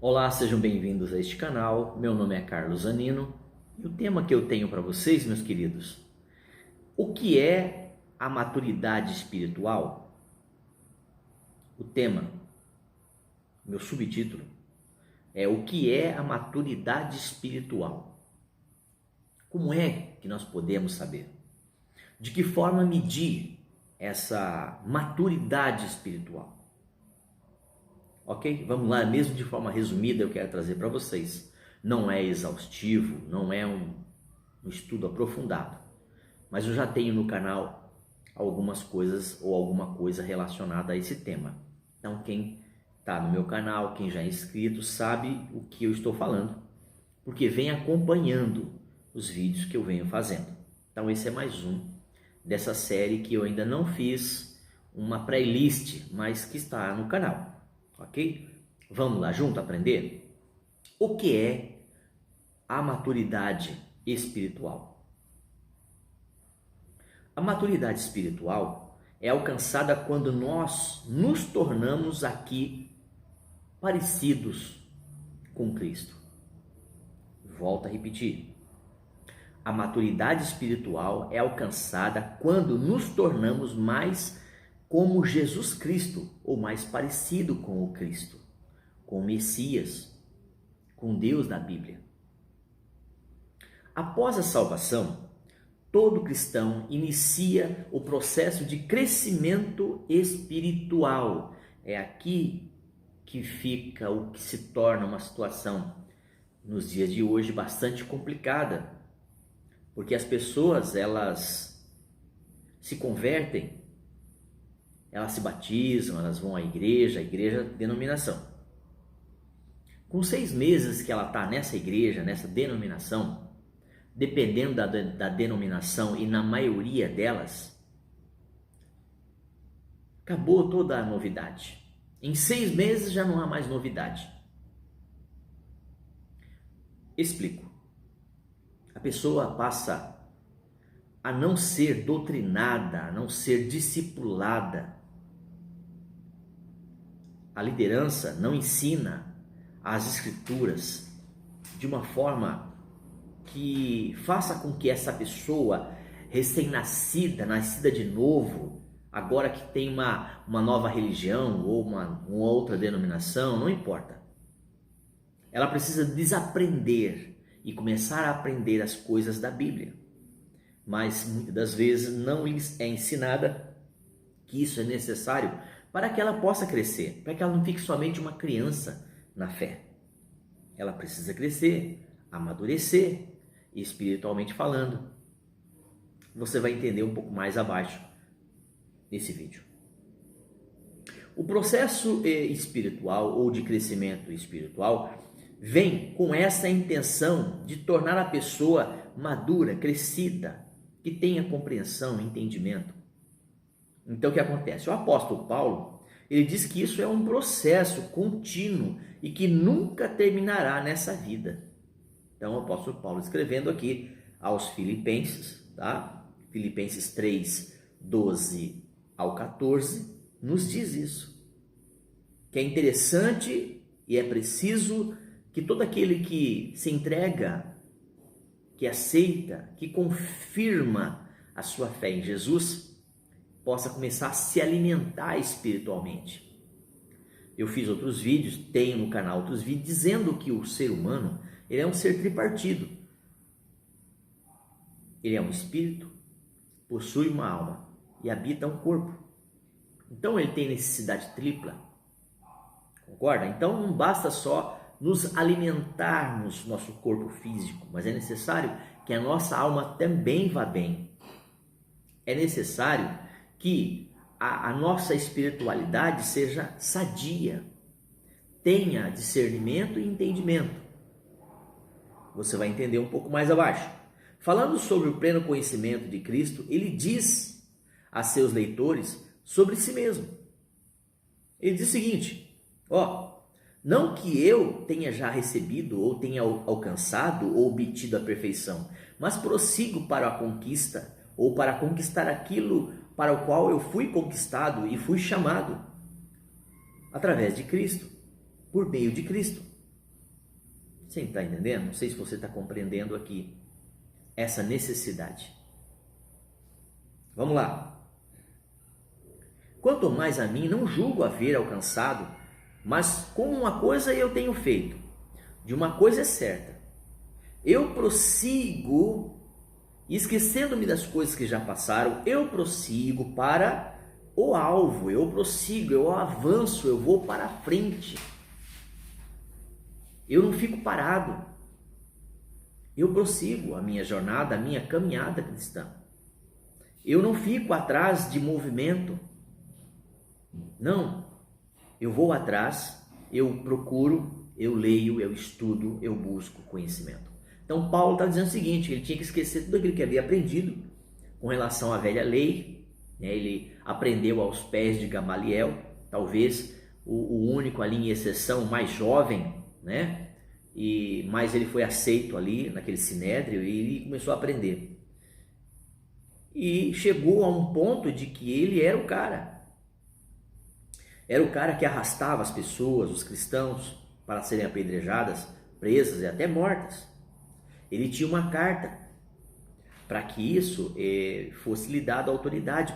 Olá, sejam bem-vindos a este canal. Meu nome é Carlos Zanino e o tema que eu tenho para vocês, meus queridos, o que é a maturidade espiritual? O tema, meu subtítulo, é o que é a maturidade espiritual? Como é que nós podemos saber? De que forma medir essa maturidade espiritual? Ok? Vamos lá, mesmo de forma resumida, eu quero trazer para vocês. Não é exaustivo, não é um estudo aprofundado, mas eu já tenho no canal algumas coisas ou alguma coisa relacionada a esse tema. Então, quem está no meu canal, quem já é inscrito, sabe o que eu estou falando, porque vem acompanhando os vídeos que eu venho fazendo. Então, esse é mais um dessa série que eu ainda não fiz uma playlist, mas que está no canal. Ok? Vamos lá junto aprender? O que é a maturidade espiritual? A maturidade espiritual é alcançada quando nós nos tornamos aqui parecidos com Cristo. Volto a repetir. A maturidade espiritual é alcançada quando nos tornamos mais como Jesus Cristo, ou mais parecido com o Cristo, com o Messias, com Deus da Bíblia. Após a salvação, todo cristão inicia o processo de crescimento espiritual. É aqui que fica o que se torna uma situação, nos dias de hoje, bastante complicada, porque as pessoas, elas se convertem, elas se batizam, elas vão à igreja, denominação. Com 6 meses que ela está nessa igreja, nessa denominação, dependendo da denominação e na maioria delas, acabou toda a novidade. Em 6 meses já não há mais novidade. Explico. A pessoa passa a não ser doutrinada, a não ser discipulada. A liderança não ensina as escrituras de uma forma que faça com que essa pessoa recém-nascida, nascida de novo, agora que tem uma nova religião ou uma outra denominação, não importa. Ela precisa desaprender e começar a aprender as coisas da Bíblia. Mas muitas das vezes não lhes é ensinada que isso é necessário para que ela possa crescer, para que ela não fique somente uma criança na fé. Ela precisa crescer, amadurecer, espiritualmente falando. Você vai entender um pouco mais abaixo desse vídeo. O processo espiritual ou de crescimento espiritual vem com essa intenção de tornar a pessoa madura, crescida, que tenha compreensão, entendimento. Então o que acontece? O apóstolo Paulo, ele diz que isso é um processo contínuo e que nunca terminará nessa vida. Então o apóstolo Paulo, escrevendo aqui aos Filipenses, tá? Filipenses 3, 12 ao 14, nos diz isso. Que é interessante e é preciso que todo aquele que se entrega, que aceita, que confirma a sua fé em Jesus, possa começar a se alimentar espiritualmente. Eu fiz outros vídeos, tenho no canal outros vídeos, dizendo que o ser humano, ele é um ser tripartido. Ele é um espírito, possui uma alma e habita um corpo. Então ele tem necessidade tripla. Concorda? Então não basta só nos alimentarmos nosso corpo físico, mas é necessário que a nossa alma também vá bem. É necessário que a nossa espiritualidade seja sadia, tenha discernimento e entendimento. Você vai entender um pouco mais abaixo. Falando sobre o pleno conhecimento de Cristo, ele diz a seus leitores sobre si mesmo. Ele diz o seguinte, não que eu tenha já recebido ou tenha alcançado ou obtido a perfeição, mas prossigo para a conquista ou para conquistar aquilo para o qual eu fui conquistado e fui chamado através de Cristo, por meio de Cristo. Você está entendendo? Não sei se você está compreendendo aqui essa necessidade. Vamos lá. Quanto mais a mim, não julgo haver alcançado, mas como uma coisa eu tenho feito, de uma coisa é certa, eu prossigo, esquecendo-me das coisas que já passaram, eu prossigo para o alvo, eu prossigo, eu avanço, eu vou para a frente. Eu não fico parado. Eu prossigo a minha jornada, a minha caminhada cristã. Eu não fico atrás de movimento. Não. Eu vou atrás, eu procuro, eu leio, eu estudo, eu busco conhecimento. Então Paulo está dizendo o seguinte, ele tinha que esquecer tudo aquilo que havia aprendido com relação à velha lei, né? Ele aprendeu aos pés de Gamaliel, talvez o único ali em exceção, o mais jovem, né? Mas ele foi aceito ali naquele sinédrio e ele começou a aprender. E chegou a um ponto de que ele era o cara. Era o cara que arrastava as pessoas, os cristãos, para serem apedrejadas, presas e até mortas. Ele tinha uma carta para que isso fosse lhe dado autoridade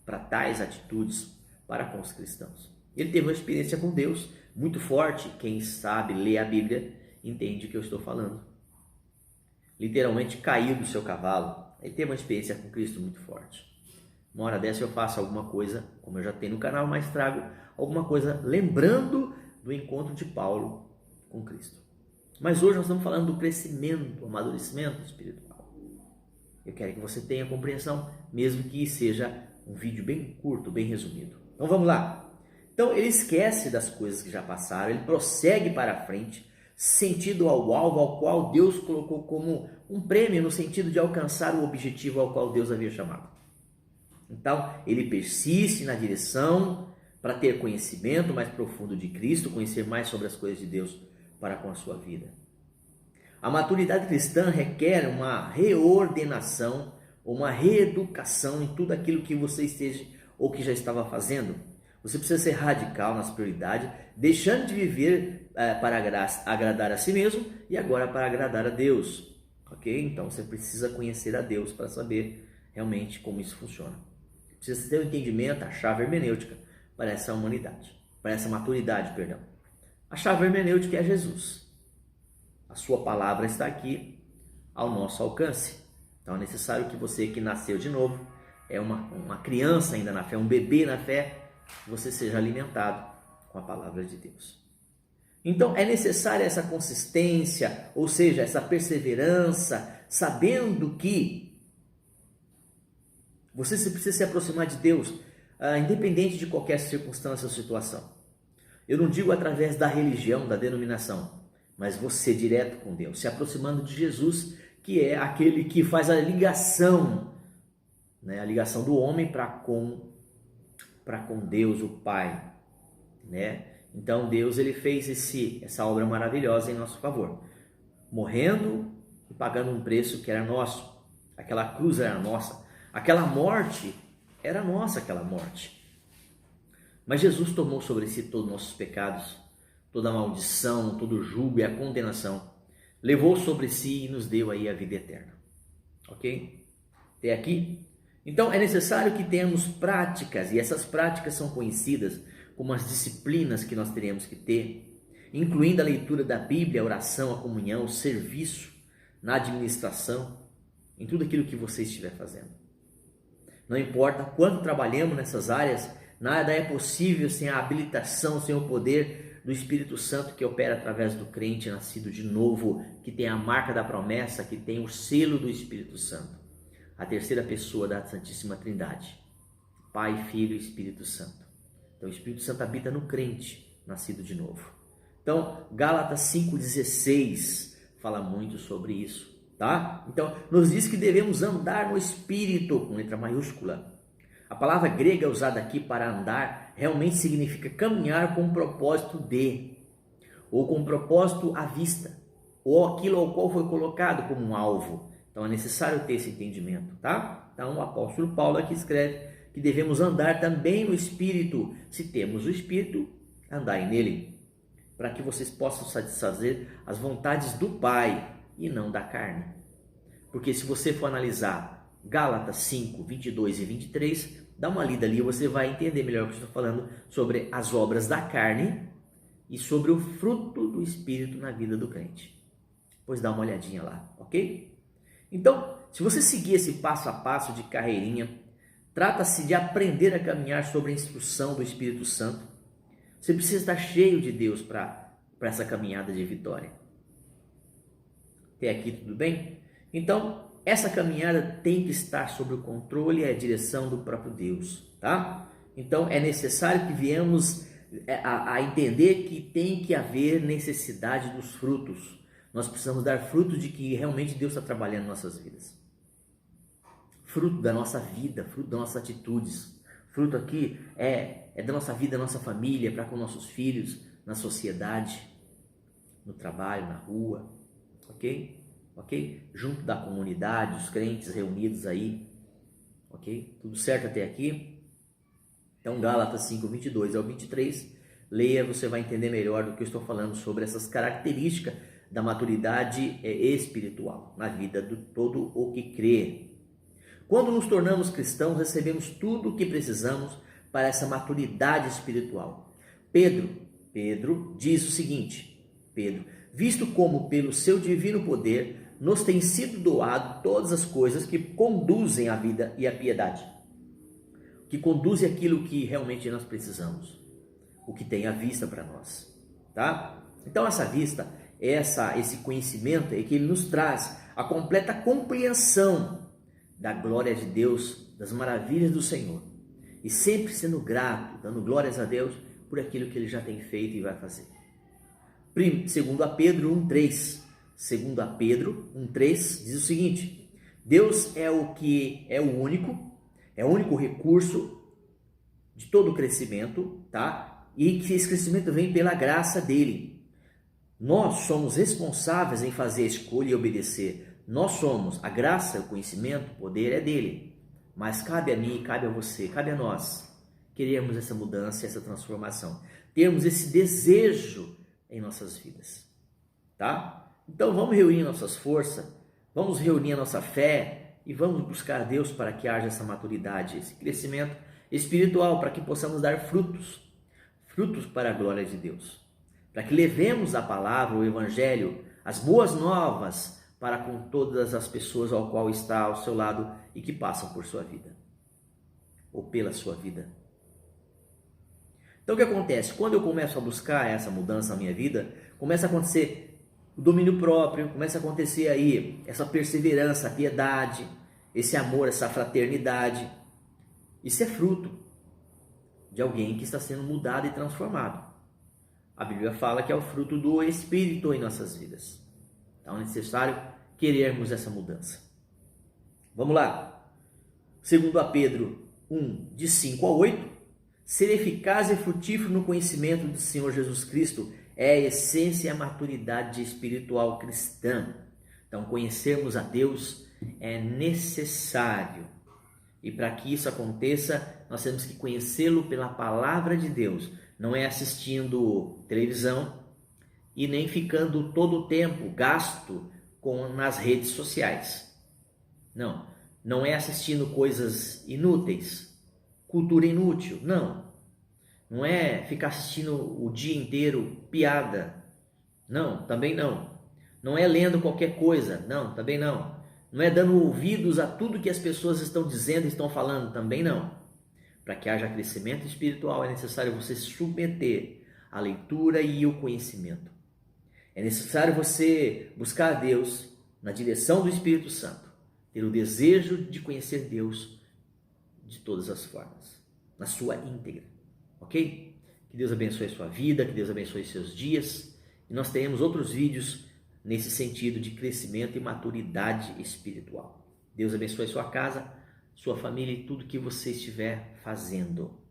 para tais atitudes para com os cristãos. Ele teve uma experiência com Deus muito forte. Quem sabe ler a Bíblia entende o que eu estou falando. Literalmente caiu do seu cavalo. Ele teve uma experiência com Cristo muito forte. Uma hora dessa eu faço alguma coisa, como eu já tenho no canal, mas trago alguma coisa lembrando do encontro de Paulo com Cristo. Mas hoje nós estamos falando do crescimento, do amadurecimento espiritual. Eu quero que você tenha compreensão, mesmo que seja um vídeo bem curto, bem resumido. Então vamos lá. Então ele esquece das coisas que já passaram, ele prossegue para a frente, sentido ao alvo ao qual Deus colocou como um prêmio, no sentido de alcançar o objetivo ao qual Deus havia chamado. Então ele persiste na direção para ter conhecimento mais profundo de Cristo, conhecer mais sobre as coisas de Deus para com a sua vida. A maturidade cristã requer uma reordenação, uma reeducação em tudo aquilo que você esteja ou que já estava fazendo. Você precisa ser radical nas prioridades, deixando de viver para agradar a si mesmo e agora para agradar a Deus. Ok? Então você precisa conhecer a Deus para saber realmente como isso funciona. Precisa ter um entendimento, a chave hermenêutica para essa humanidade, para essa maturidade, perdão. A chave hermenêutica é Jesus. A sua palavra está aqui ao nosso alcance. Então é necessário que você que nasceu de novo, é uma criança ainda na fé, um bebê na fé, você seja alimentado com a palavra de Deus. Então é necessária essa consistência, ou seja, essa perseverança, sabendo que você precisa se aproximar de Deus, independente de qualquer circunstância ou situação. Eu não digo através da religião, da denominação, mas você direto com Deus, se aproximando de Jesus, que é aquele que faz a ligação, né? A ligação do homem para com Deus, o Pai, né? Então Deus ele fez essa obra maravilhosa em nosso favor, morrendo e pagando um preço que era nosso. Aquela cruz era nossa, aquela morte era nossa, aquela morte. Mas Jesus tomou sobre si todos os nossos pecados, toda a maldição, todo o jugo e a condenação, levou sobre si e nos deu aí a vida eterna. Ok? Até aqui? Então é necessário que tenhamos práticas, e essas práticas são conhecidas como as disciplinas que nós teremos que ter, incluindo a leitura da Bíblia, a oração, a comunhão, o serviço, na administração, em tudo aquilo que você estiver fazendo. Não importa quanto trabalhamos nessas áreas, nada é possível sem a habilitação, sem o poder do Espírito Santo que opera através do crente nascido de novo, que tem a marca da promessa, que tem o selo do Espírito Santo. A terceira pessoa da Santíssima Trindade, Pai, Filho e Espírito Santo. Então o Espírito Santo habita no crente nascido de novo. Então Gálatas 5,16 fala muito sobre isso, tá? Então nos diz que devemos andar no Espírito, com letra maiúscula. A palavra grega usada aqui para andar realmente significa caminhar com um propósito de, ou com um propósito à vista, ou aquilo ao qual foi colocado como um alvo. Então é necessário ter esse entendimento, tá? Então o apóstolo Paulo aqui escreve que devemos andar também no Espírito. Se temos o Espírito, andai nele. para que vocês possam satisfazer as vontades do Pai e não da carne. Porque se você for analisar Gálatas 5, 22 e 23, dá uma lida ali e você vai entender melhor o que eu estou falando sobre as obras da carne e sobre o fruto do Espírito na vida do crente. Pois dá uma olhadinha lá, ok? Então, se você seguir esse passo a passo de carreirinha, trata-se de aprender a caminhar sobre a instrução do Espírito Santo. Você precisa estar cheio de Deus para essa caminhada de vitória. Até aqui tudo bem? Então, essa caminhada tem que estar sob o controle e a direção do próprio Deus, tá? Então, é necessário que viemos a entender que tem que haver necessidade dos frutos. Nós precisamos dar frutos de que realmente Deus está trabalhando em nossas vidas. Fruto da nossa vida, fruto das nossas atitudes. Fruto aqui é da nossa vida, da nossa família, para com nossos filhos, na sociedade, no trabalho, na rua, ok? Ok? Junto da comunidade, os crentes reunidos aí, ok? Tudo certo até aqui? Então, Gálatas 5, 22 ao 23, leia, você vai entender melhor do que eu estou falando sobre essas características da maturidade espiritual na vida de todo o que crê. Quando nos tornamos cristãos, recebemos tudo o que precisamos para essa maturidade espiritual. Pedro diz o seguinte, visto como pelo seu divino poder nos tem sido doado todas as coisas que conduzem à vida e à piedade, que conduzem aquilo que realmente nós precisamos, o que tem à vista para nós, tá? Então essa vista, esse conhecimento é que ele nos traz a completa compreensão da glória de Deus, das maravilhas do Senhor, e sempre sendo grato, dando glórias a Deus por aquilo que ele já tem feito e vai fazer. Segundo a Pedro 1:3, diz o seguinte: Deus é o único recurso de todo o crescimento, tá? E que esse crescimento vem pela graça dele. Nós somos responsáveis em fazer a escolha e obedecer. Nós somos, a graça, o conhecimento, o poder é dele. Mas cabe a mim, cabe a você, cabe a nós queremos essa mudança, essa transformação. Termos esse desejo em nossas vidas, tá? Então vamos reunir nossas forças, vamos reunir a nossa fé e vamos buscar Deus para que haja essa maturidade, esse crescimento espiritual, para que possamos dar frutos para a glória de Deus, para que levemos a palavra, o evangelho, as boas novas para com todas as pessoas ao qual está ao seu lado e que passam por sua vida, ou pela sua vida. Então o que acontece? Quando eu começo a buscar essa mudança na minha vida, começa a acontecer o domínio próprio, começa a acontecer aí essa perseverança, a piedade, esse amor, essa fraternidade. Isso é fruto de alguém que está sendo mudado e transformado. A Bíblia fala que é o fruto do Espírito em nossas vidas. Então é necessário querermos essa mudança. Vamos lá. Segundo a Pedro 1, de 5 a 8, ser eficaz e frutífero no conhecimento do Senhor Jesus Cristo é a essência e a maturidade espiritual cristã. Então, conhecermos a Deus é necessário. E para que isso aconteça, nós temos que conhecê-lo pela palavra de Deus. Não é assistindo televisão e nem ficando todo o tempo gasto nas redes sociais. Não é assistindo coisas inúteis, cultura inútil, não é ficar assistindo o dia inteiro piada, também não é lendo qualquer coisa, também não é dando ouvidos a tudo que as pessoas estão dizendo e estão falando, também não. Para que haja crescimento espiritual é necessário você se submeter à leitura e ao conhecimento. É necessário você buscar a Deus na direção do Espírito Santo, ter o desejo de conhecer Deus de todas as formas, na sua íntegra, ok? Que Deus abençoe a sua vida, que Deus abençoe seus dias, e nós teremos outros vídeos nesse sentido de crescimento e maturidade espiritual. Deus abençoe a sua casa, sua família e tudo que você estiver fazendo.